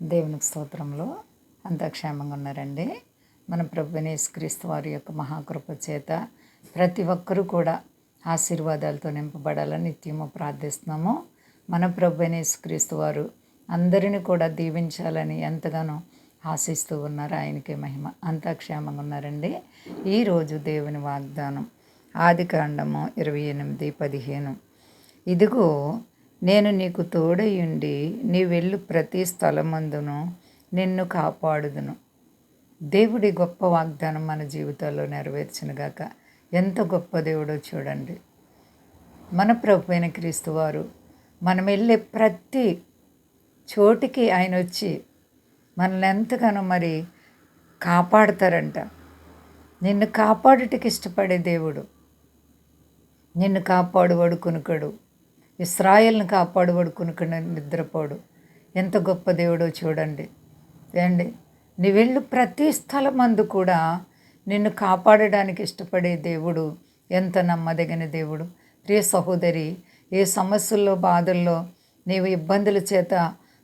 దేవునికి స్తోత్రంలో అంతా క్షేమంగా ఉన్నారండి. మన ప్రభువైన యేసుక్రీస్తు వారి యొక్క మహాకృప చేత ప్రతి ఒక్కరూ కూడా ఆశీర్వాదాలతో నింపబడాలని నిత్యము ప్రార్థిస్తున్నాము. మన ప్రభువైన యేసుక్రీస్తు వారు అందరిని కూడా దీవించాలని ఎంతగానో ఆశిస్తూ ఉన్నారు. ఆయనకే మహిమ. అంతా క్షేమంగా ఉన్నారండి. ఈరోజు దేవుని వాగ్దానం ఆదికాండము 28:15. ఇదిగో నేను నీకు తోడయుండి నీ వెళ్ళు ప్రతి స్థలమందును నిన్ను కాపాడుదును. దేవుడి గొప్ప వాగ్దానం మన జీవితాల్లో నెరవేర్చునుగాక. ఎంత గొప్ప దేవుడో చూడండి. మన ప్రభువైన క్రీస్తు వారు మనం వెళ్ళే ప్రతి చోటికి ఆయన వచ్చి మనల్ని ఎంతగానో మరి కాపాడుతారంట. నిన్ను కాపాడుటకి ఇష్టపడే దేవుడు. నిన్ను కాపాడువాడు కునుకడు, ఇశ్రాయేల్ని కాపాడువాడు కునుకడు, నిద్రపోడు. ఎంత గొప్ప దేవుడో చూడండి. ఏండి నీ వెళ్ళు ప్రతి స్థలమందు కూడా నిన్ను కాపాడడానికి ఇష్టపడే దేవుడు ఎంత నమ్మదగిన దేవుడు. ప్రియ సహోదరి, ఏ సమస్యల్లో బాధల్లో నీవు ఇబ్బందుల చేత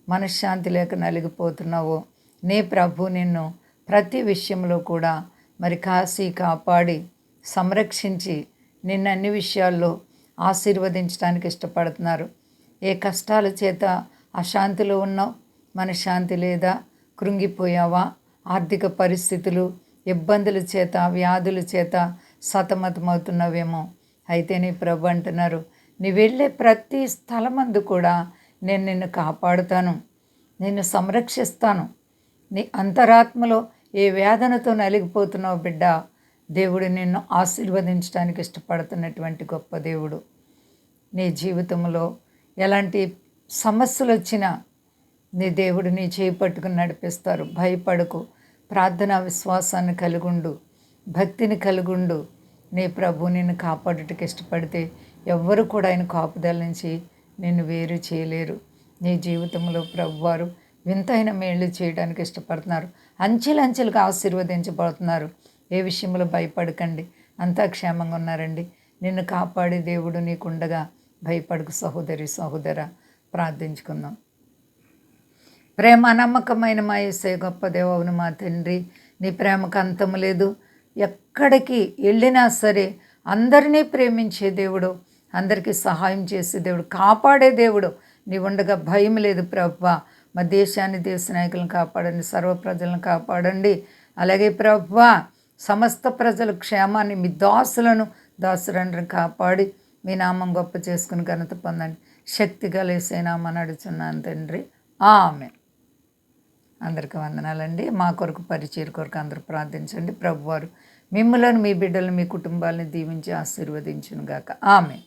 మనశ్శాంతి లేక నలిగిపోతున్నావో నీ ప్రభు నిన్ను ప్రతి విషయంలో కూడా మరి కాసి కాపాడి సంరక్షించి నిన్ను అన్ని విషయాల్లో ఆశీర్వదించడానికి ఇష్టపడుతున్నారు. ఏ కష్టాల చేత అశాంతిలో ఉన్నావు, మనశ్శాంతి లేదా, కృంగిపోయావా, ఆర్థిక పరిస్థితులు ఇబ్బందుల చేత వ్యాధుల చేత సతమతమవుతున్నావేమో, అయితే నీ ప్రభు అంటున్నారు, నీ వెళ్ళే ప్రతి స్థలమందు కూడా నేను నిన్ను కాపాడుతాను, నిన్ను సంరక్షిస్తాను. నీ అంతరాత్మలో ఏ వేదనతో నలిగిపోతున్నావు బిడ్డ, దేవుడు నిన్ను ఆశీర్వదించడానికి ఇష్టపడుతున్నటువంటి గొప్ప దేవుడు. నీ జీవితంలో ఎలాంటి సమస్యలు వచ్చినా నీ దేవుడు నీ చేయి పట్టుకుని నడిపిస్తారు. భయపడకు. ప్రార్థనా విశ్వాసాన్ని కలిగుండు, భక్తిని కలిగుండు. నీ ప్రభు నిన్ను కాపాడుటకు ఇష్టపడితే ఎవ్వరు కూడా ఆయన కాపుదల నుంచి నిన్ను వేరు చేయలేరు. నీ జీవితంలో ప్రభువారు వింతైన మేళ్ళు చేయడానికి ఇష్టపడుతున్నారు. అంచెలంచెలుగా ఆశీర్వదించబడుతున్నారు. ఏ విషయంలో భయపడకండి. అంతా క్షేమంగా ఉన్నారండి. నిన్ను కాపాడే దేవుడు నీకుండగా భయపడకు సహోదరి సహోదర. ప్రార్థించుకుందాం. ప్రేమ నమ్మకమైన మా యేసయ్య గొప్ప దేవుని మా తండ్రి, నీ ప్రేమకు అంతము లేదు. ఎక్కడికి వెళ్ళినా సరే అందరినీ ప్రేమించే దేవుడు, అందరికీ సహాయం చేసే దేవుడు, కాపాడే దేవుడు నీ ఉండగా భయం లేదు ప్రభువా. మా దేశాన్ని, దేశ నాయకులను కాపాడండి, సర్వ ప్రజలను కాపాడండి. అలాగే ప్రభువా, సమస్త ప్రజల క్షేమాన్ని, మీ దాసులను కాపాడి మీ నామం గొప్ప చేసుకుని ఘనత పొందండి. శక్తి కలిసే నామని అడుగుతున్నాను తండ్రి, ఆమేన్. అందరికీ వందనాలండి. మా కొరకు పరిచయం కొరకు అందరూ ప్రార్థించండి. ప్రభువారు మిమ్మలను, మీ బిడ్డలను, మీ కుటుంబాలను దీవించి ఆశీర్వదించునుగాక. ఆమేన్.